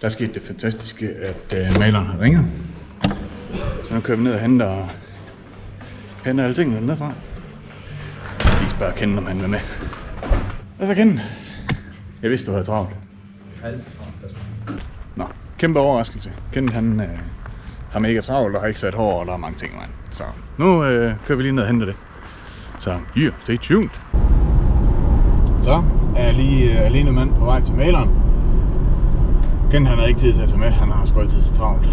Der skete det fantastiske, at maleren har ringet. Så nu kører vi ned og henter alle tingene dernede fra. Vi spørger Ken, om han vil med. Hvad så, Ken? Jeg vidste, du havde travlt. Nå, kæmpe overraskelse. Ken, han har mega travlt og har ikke sat hår, og der er mange ting, man. Så nu kører vi lige ned og henter det. Så yeah, stay tuned. Så er jeg lige alene mand på vej til maleren. Ken, han har ikke tid til at tage med. Han har sgu altid så travlt.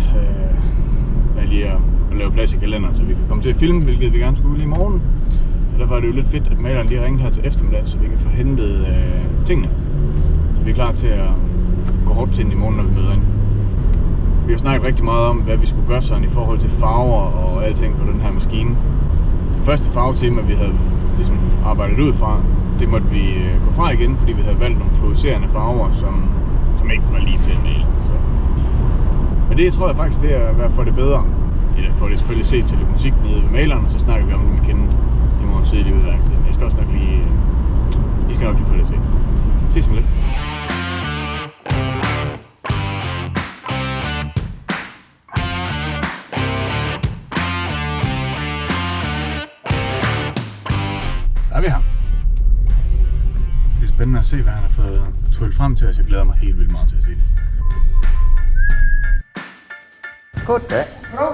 Jeg lige at lave plads i kalenderen, så vi kan komme til at filme, hvilket vi gerne skulle i morgen. Så derfor er det jo lidt fedt, at maleren lige ringede her til eftermiddag, så vi kan få hentet tingene. Så vi er klar til at gå hårdt til i morgen, når vi møder ind. Vi har snakket rigtig meget om, hvad vi skulle gøre sådan i forhold til farver og alting på den her maskine. Det første farvetema, vi havde ligesom arbejdet ud fra, det måtte vi gå fra igen, fordi vi havde valgt nogle fluorescerende farver, som ikke var lige til at male. Men det tror jeg faktisk, det er i hvert fald det bedre. Ja, får det selvfølgelig set til lidt musik nede ved maleren, og så snakker vi om det med Kenneth. Det må sidde lige ude i værkstedet. Jeg skal også nok lige... I skal nok lige få det set. Ses med lidt. Der er vi her. Det er spændende at se, hvad han har fået tryllet frem til os. Jeg glæder mig helt vildt meget til at se det. Goddag. Hallo.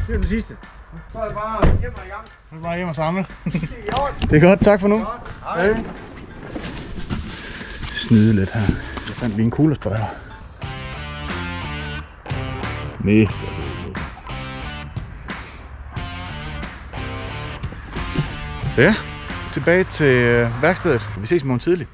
Det er den sidste. Så er det bare hjem og i gang. Så er det bare hjem og samle. Det Det er godt, tak for nu. Hej. Snyde lidt her. Jeg fandt lige en kuglespejder. Mega god. Så ja, tilbage til værkstedet. Vi ses i morgen tidligt.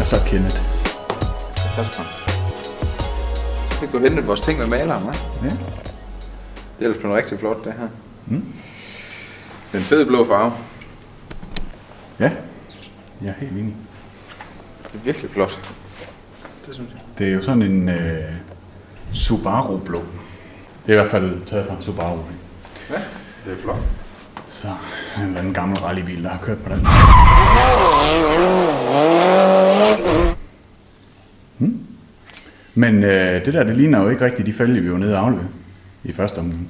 Så Kenneth. Så fik du hentet vores ting med maleren, hva'? Ja. Det er ellers blevet rigtig flot, det her. Den fede blå farve. Ja, jeg er helt enig. Det er virkelig flot. Det synes jeg. Det er jo sådan en Subaru-blå. Det er i hvert fald taget fra en Subaru. Ja, det er flot. Så en eller anden gammel rallybil, der har kørt på den. Men det der, det ligner jo ikke rigtigt de fælge, vi var nede og aflevere i første omgang.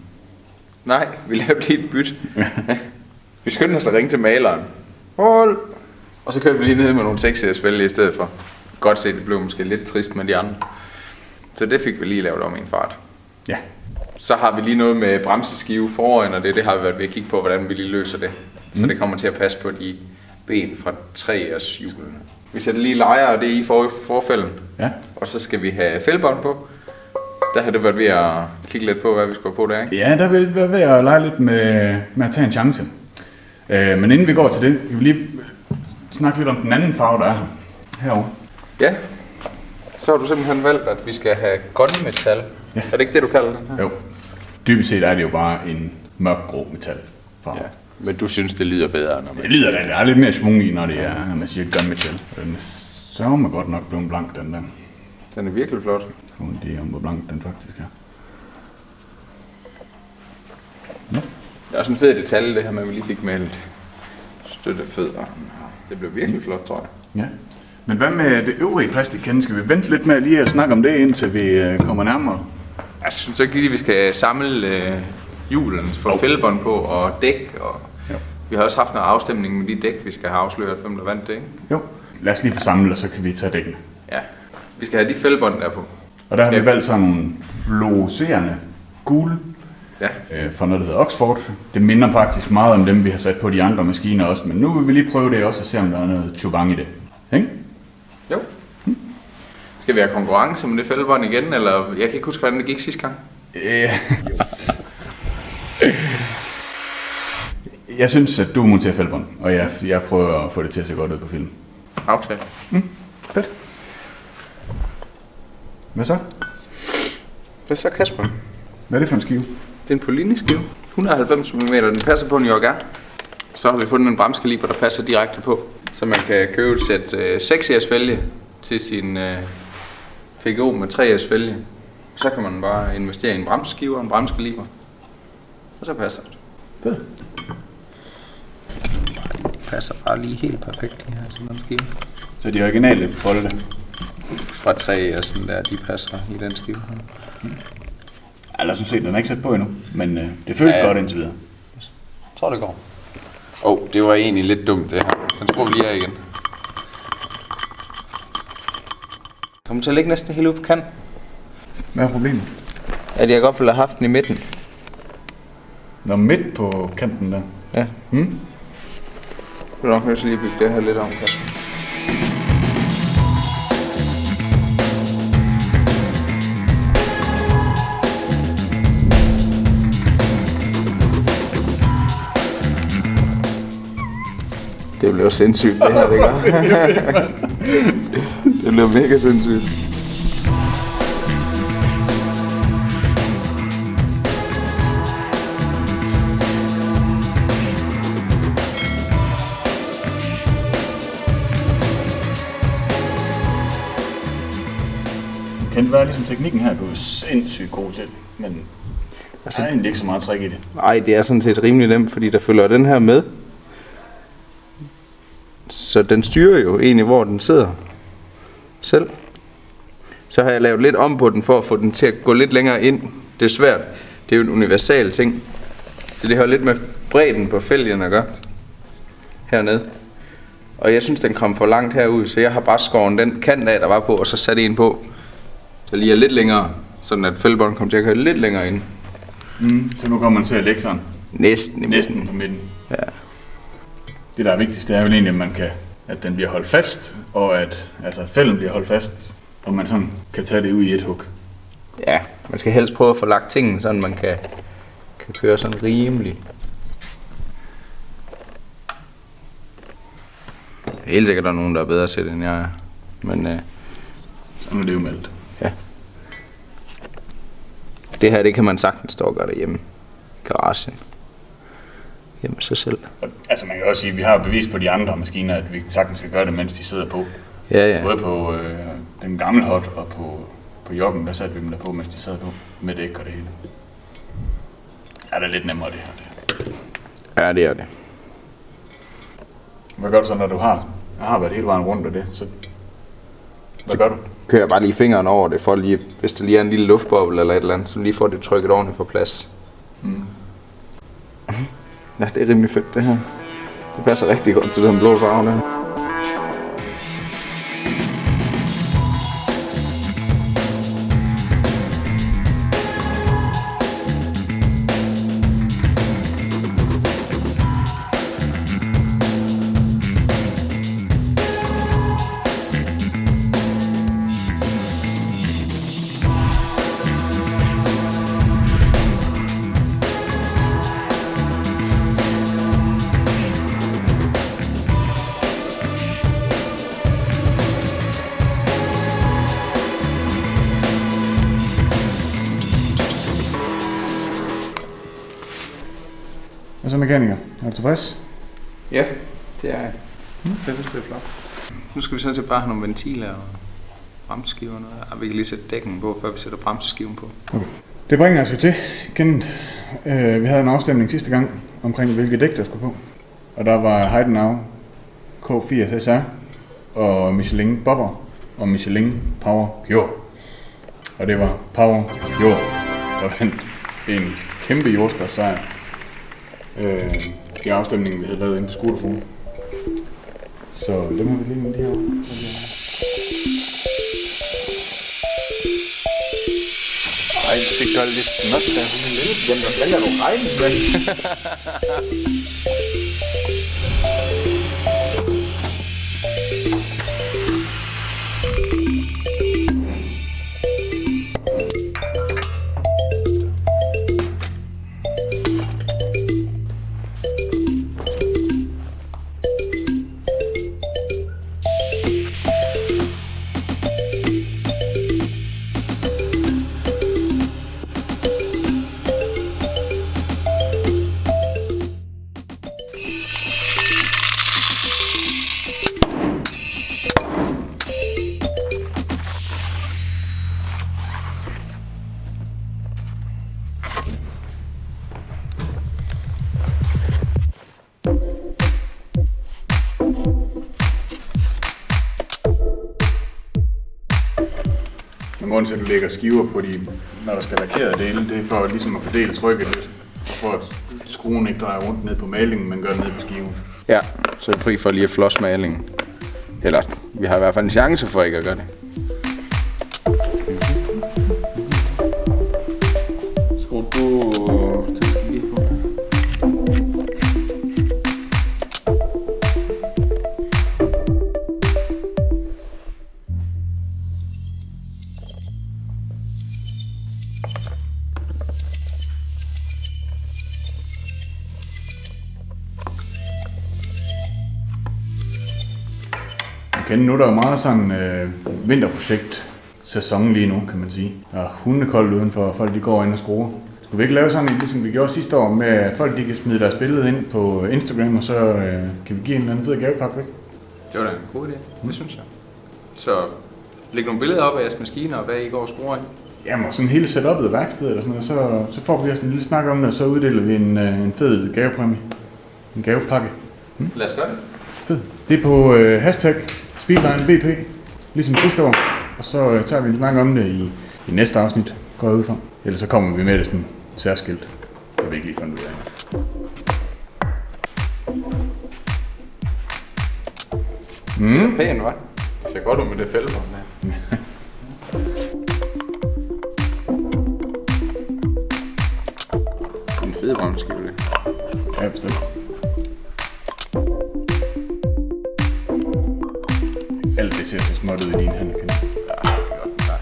Nej, vi lavede lige et byt. Vi skyndte os at ringe til maleren. Hold! Og så kørte vi lige ned med nogle 6-series fælge i stedet for. Godt set, det blev måske lidt trist med de andre. Så det fik vi lige lavet om i en fart. Ja. Så har vi lige noget med bremseskive foran, og det har vi været ved at kigge på, hvordan vi lige løser det. Så det kommer til at passe på de ben fra 3-års hjulene. Vi sætter lige lejer og det i forfælden. Ja. Og så skal vi have fældbånd på. Der har det været ved at kigge lidt på, hvad vi skal på der, ikke? Ja, der vil være ved at lege lidt med at tage en chance. Men inden vi går til det, kan vi lige snakke lidt om den anden farve, der er herovre. Ja. Så har du simpelthen valgt, at vi skal have gunmetal. Ja. Er det ikke det, du kalder det? Jo. Dybest set er det jo bare en mørkgrå metal. Ja. Men du synes, det lyder bedre, når man... Det lyder da. Der er lidt mere svung i, når man siger gunmetal. Den er sørme godt nok blevet blank, den der. Den er virkelig flot. Det er om, hvor blank den faktisk er. Ja. Det er også en fed detalje, det her med, at vi lige fik malet støttefødder. Det blev virkelig flot, tror jeg. Ja. Men hvad med det øvrige plastikkende? Skal vi vente lidt med lige at snakke om det, indtil vi kommer nærmere? Jeg synes ikke lige, at vi skal samle hjulen for fældebånd på og dæk. Og vi har også haft noget afstemning med de dæk, vi skal have afsløret, hvem der vandt det, ikke? Jo, lad os lige få samlet, og så kan vi tage dækken. Ja, vi skal have de fældebånd der på. Og der har vi valgt sådan nogle fluorescerende gule fra noget, der hedder Oxford. Det minder faktisk meget om dem, vi har sat på de andre maskiner også, men nu vil vi lige prøve det også og se, om der er noget chubang i det. Ikke? Jo. Skal vi have konkurrence med det fældebånd igen, eller jeg kan ikke huske, hvordan det gik sidste gang? Jeg synes, at du monterer fældebånd, og jeg prøver at få det til at se godt ud på film. Aftale. Fedt. Hvad så? Hvad så, Kasper? Hvad er det for en skive? Det er en Polini-skive. 190 mm, den passer på en York R. Så har vi fundet en bremsekaliber, der passer direkte på. Så man kan købe et sæt 6 fælge til sin PGO med 3 fælge. Så kan man bare investere i en bremseskive og en bremsekaliber. Og så passer det. Fedt. Det passer bare lige helt perfekt, de her sådan en skive. Så de originale bolde? Fra 3 og sådan der, de passer i den skive her. Ja, lad os nu se, den er ikke sat på endnu, men det føles godt indtil videre. Jeg tror, det går. Det var egentlig lidt dumt det her. Den skruer vi lige af igen. Kommer til at ligge næsten helt ude på kanten. Hvad er problemet? At jeg godt ville have haft den i midten. Nå, midt på kanten der? Ja. Du vil nok lige bygge det her lidt om, Kasper. Det blev sindssygt, det her, det gør. Det blev mega sindssygt. Hvad er ligesom teknikken her, du er sindssygt god til, men der er egentlig ikke så meget trick i det. Nej, det er sådan set rimelig nemt, fordi der følger den her med. Så den styrer jo egentlig, hvor den sidder selv. Så har jeg lavet lidt om på den, for at få den til at gå lidt længere ind. Det er svært. Det er jo en universal ting. Så det har lidt med bredden på fælgen at gøre. Hernede. Og jeg synes, den kom for langt herud, så jeg har bare skåret den kant af, der var på, og så sat en på, der lige er lidt længere, sådan at fældebåndet kommer til at køre lidt længere ind. Så nu kommer man til at lægge sådan? Næsten på midten. Ja. Det, der er vigtigst, det er vel egentlig, at den bliver holdt fast, og at fælden bliver holdt fast, og man sådan kan tage det ud i et hug. Ja, man skal helst prøve at få lagt tingene, sådan man kan køre sådan rimelig. Helt sikkert, der er nogen, der er bedre til det, end jeg er. Men sådan er det jo meldt. Ja. Det her, det kan man sagtens stå og gøre derhjemme. I garagen. Hjemme sig selv. Altså man kan også sige, at vi har bevis på de andre maskiner, at vi sagtens skal gøre det, mens de sidder på. Ja. Både på den gamle hot og på joggen, der satte vi dem der på, mens de sad på. Med dæk og det hele. Ja, det er lidt nemmere det her. Ja, det er det. Hvad gør du så, når du har været hele vejen rundt af det? Så hvad gør du? Kører jeg bare lige fingeren over det, for lige, hvis der lige er en lille luftboble eller et eller andet, så lige får det trykket ordentligt på plads. Ja, det er rimelig fedt det her. Det passer rigtig godt til den blå farve der. så mekaniker. Er du tilfreds? Ja, det er jeg. Jeg synes, det er flot. Nu skal vi så til bare have nogle ventiler og bremseskiver og noget. Og vi kan lige sætte dækken på, før vi sætter bremseskiven på. Okay. Det bringer os jo til, Kenneth. Vi havde en afstemning sidste gang omkring, hvilke dæk der skulle på. Og der var Heidenau K80 SR og Michelin Bobber og Michelin Power Pure. Og det var Power Pure, der vandt en kæmpe jordskredssejr i afstemningen, vi havde lavet inde på Skoderforum. Så dem har vi lige herovre. Ej, det fik godt lidt snot der. Jamen, hvad lader du regne med? Men grunden til, at du lægger skiver på når der skal lakere dele, det er for ligesom at fordele trykket lidt. For at skruen ikke drejer rundt ned på malingen, men gør det ned på skiven. Ja, så er det fri for lige at flosse malingen. Eller, vi har i hvert fald en chance for ikke at gøre det. Skru du... Det skal lige på. Nu er der jo meget sådan vinterprojekt sæson lige nu, kan man sige. Og hundekoldt udenfor, og folk de går ind og skruer. Skulle vi ikke lave sådan, ligesom vi gjorde sidste år, med at folk de kan smide deres billede ind på Instagram, og så kan vi give en eller anden fed gavepakke væk? Det var da en god idé, det synes jeg. Så læg nogle billeder op af jeres maskiner, og hvad I går og skruer i. Jamen, og sådan hele setup'et af værkstedet eller sådan noget, så får vi også en lille snak om det, og så uddeler vi en fed gavepræmie. En gavepakke. Lad os gøre det. Fed. Det er på hashtag Speedline BP, ligesom sidste år. Og så tager vi en snak om det i næste afsnit, går jeg ud fra. Ellers så kommer vi med det sådan særskilt. Det har vi ikke lige fundet ud af. Det er pænt, hva'? Det ser godt ud med det fælde på den her. En fed bremseskive, det. Ja, bestemt. Alt det ser så småt ud i din hand, kan jeg. Ja, det er godt. Nej.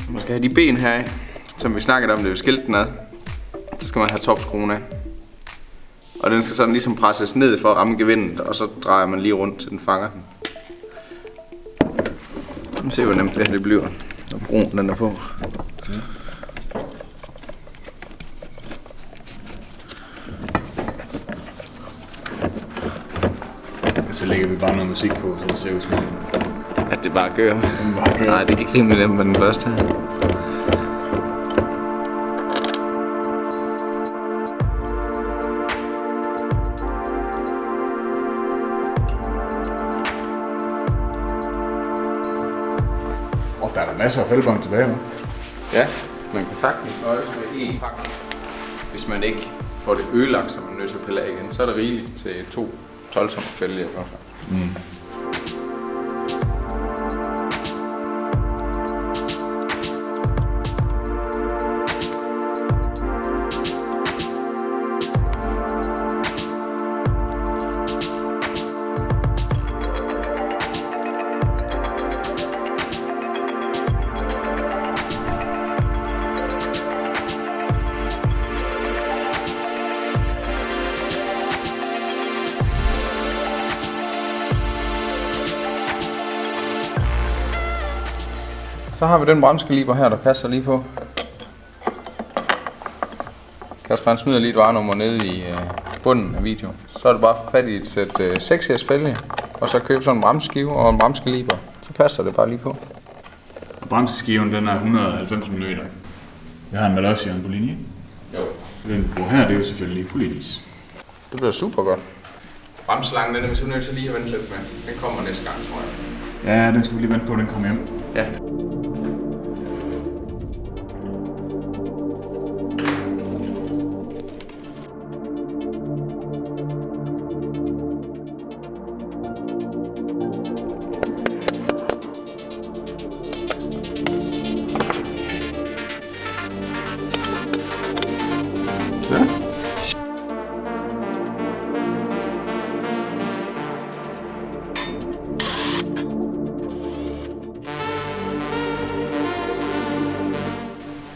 Man skal have de ben her af, som vi snakkede om, det er jo skilten ad. Så skal man have topskruen af. Og den skal sådan ligesom presses ned for at ramme gevindet, og så drejer man lige rundt, til den fanger den. Se hvor nemt det her det bliver, når broen den er på. Så lægger vi bare noget musik på, så det ser ud som at det bare gør. Nej, det gik rimelig nemt med den første her. Der er der masser af fældebånd tilbage, hva'? Ja, man kan sagtens nøjes med én pakke. Hvis man ikke får det ødelagt, så man nødt til at pille af igen, så er det rigeligt til 2 12-tommer fælge i hvert fald. Mm. Så har vi den bremsekaliber her, der passer lige på. Kasper han smider lige et varenummer nede i bunden af videoen. Så er det bare fat i et sæt 6S fælge, og så købe sådan en bremseskive og en bremsekaliber. Så passer det bare lige på. Og bremseskiven den er 190 mm. Vi har en vel også i en på linje. Jo. Den bruger her, det er jo selvfølgelig Politis. Det bliver super godt. Bremselangen, den er vi så nødt til lige at vente lidt med. Den kommer næste gang, tror jeg. Ja, den skal vi lige vente på, den kommer hjem. Ja.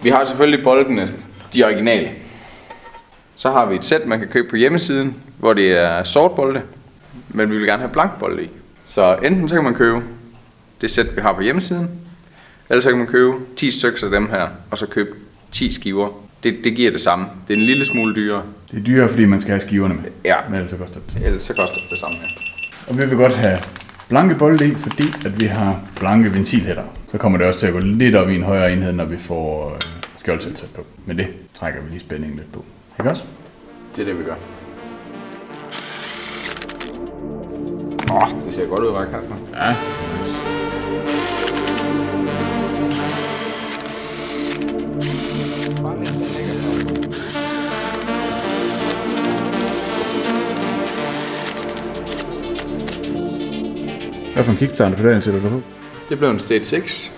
Vi har selvfølgelig boltene, de originale. Så har vi et sæt, man kan købe på hjemmesiden, hvor det er sort bolte, men vi vil gerne have blank bolte i. Så enten så kan man købe det sæt, vi har på hjemmesiden, eller så kan man købe 10 stykker af dem her, og så købe 10 skiver. Det giver det samme. Det er en lille smule dyrere. Det er dyrere, fordi man skal have skiverne med. Ja. Men ellers så koster det. Ellers så koster det samme her. Og vi vil godt have blanke bolte i, fordi at vi har blanke ventilhætter. Så kommer det også til at gå lidt op i en højere enhed, når vi får skjoldset sat på. Men det trækker vi lige spændingen lidt på. Ikke også? Det er det, vi gør. Det ser godt ud, hva' Kasper? Ja, nice. Hvad for en kickstarter-pedal sætter du på? Det blev en Stage 6.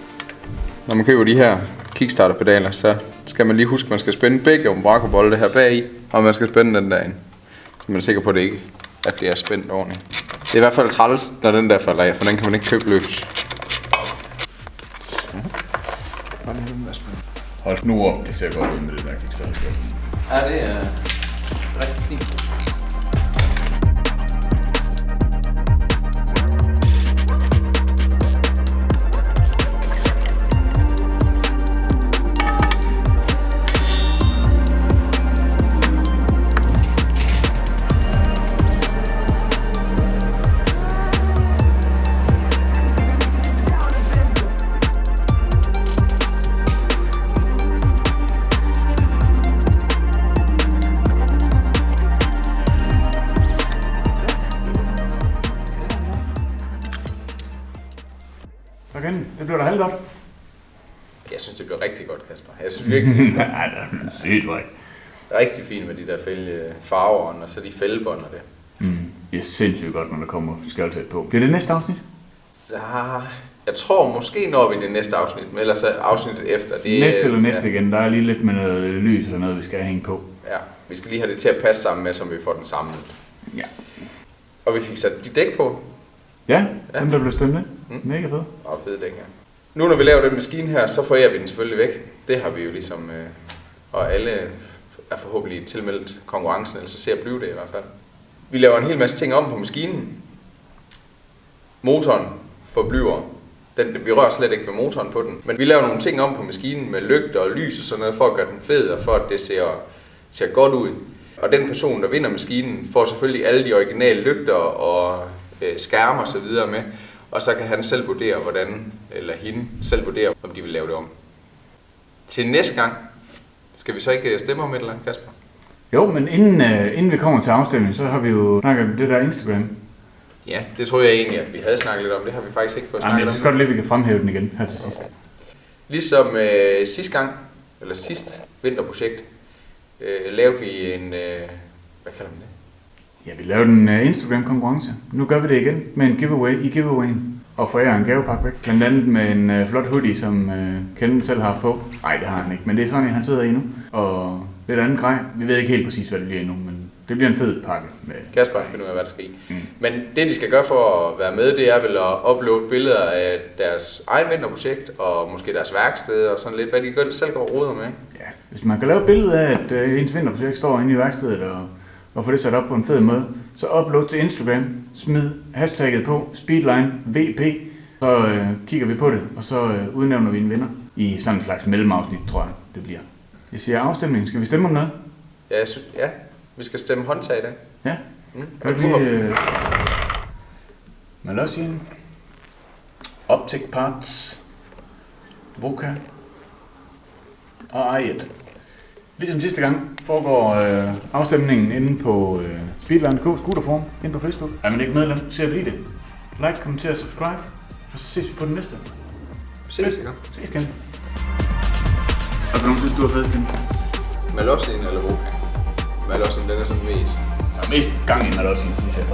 Når man køber de her kickstarter-pedaler, så skal man lige huske, at man skal spænde begge Umbraco-bolde her bagi, og man skal spænde den derinde. Så man er sikker på, at det er spændt ordentligt. Det er i hvert fald træls, når den der falder af, for den kan man ikke købe løs. Hold nu op, det ser godt ud med det der kickstarter. Ja, det er rigtig fint. Det blev da halvt godt. Jeg synes, det blev rigtig godt, Kasper. Jeg synes virkelig, Nej, det er sygt, var det er rigtig fint med de der farver, og så de fældebånd og det. Det er sindssygt godt, når der kommer skjoldset på. Bliver det næste afsnit? Så jeg tror måske når vi det næste afsnit, men ellers afsnittet efter. Det, næste eller næste igen. Der er lige lidt med noget lys eller noget, vi skal hænge på. Ja, vi skal lige have det til at passe sammen med, som vi får den samlet. Ja. Og vi fik sat de dæk på. Ja, dem der blev stemt ind. Mega fed. Og fede dæk her. Nu når vi laver den maskine her, så forærer vi den selvfølgelig væk. Det har vi jo ligesom, og alle er forhåbentlig tilmeldt konkurrencen, eller så ser at blive det i hvert fald. Vi laver en hel masse ting om på maskinen. Motoren forbliver. Vi rører slet ikke ved motoren på den. Men vi laver nogle ting om på maskinen med lygter og lys og sådan noget, for at gøre den fed, og for at det ser godt ud. Og den person, der vinder maskinen, får selvfølgelig alle de originale lygter og skærme og så videre med. Og så kan han selv vurdere, eller hende selv vurdere, om de vil lave det om. Til næste gang, skal vi så ikke stemme om et eller andet, Kasper? Jo, men inden vi kommer til afstemningen, så har vi jo snakket om det der Instagram. Ja, det tror jeg egentlig, at vi havde snakket lidt om. Det har vi faktisk ikke fået snakket om. Jeg synes godt lidt, vi kan fremhæve den igen her til sidst. Ligesom sidst vinterprojekt, lavede vi en, hvad kalder man det? Ja, vi lavede en Instagram-konkurrence. Nu gør vi det igen med en giveaway i giveawayen. Og forærer en gavepakke væk. Blandt andet med en flot hoodie, som Kenneth selv har haft på. Nej, det har han ikke, men det er sådan en, han sidder i nu. Og lidt andet grej. Vi ved ikke helt præcis, hvad det bliver endnu, men det bliver en fed pakke. Med Kasper finder ud af, hvad der skal i. Men det, de skal gøre for at være med, det er vel at uploade billeder af deres egen vinterprojekt, og måske deres værksted, og sådan lidt, hvad de selv går og roder med. Ja, hvis man kan lave et billede af, at ens vinterprojekt står inde i værkstedet, og få det sat op på en fed måde, så upload til Instagram, smid hashtagget på, SpeedlineVP, Så kigger vi på det, og så udnævner vi en vinder i sådan en slags mellemafsnit, tror jeg, det bliver. Jeg siger afstemning. Skal vi stemme om noget? Ja, vi skal stemme håndtag i dag. Ja. Kan du lige... Malosien, Optic Parts, Voca og i1. Ligesom sidste gang foregår afstemningen inde på Speedline.dk Scooterforum inde på Facebook. Er man ikke medlem, så bliv det. Like, kommenter, subscribe, og så ses vi på den næste. Ses igen. Ses igen. Og for nogen synes du er fedt igen? Malosien eller Voca? Malosien, den er sådan mest... Der er mest gang i Malosien, synes jeg.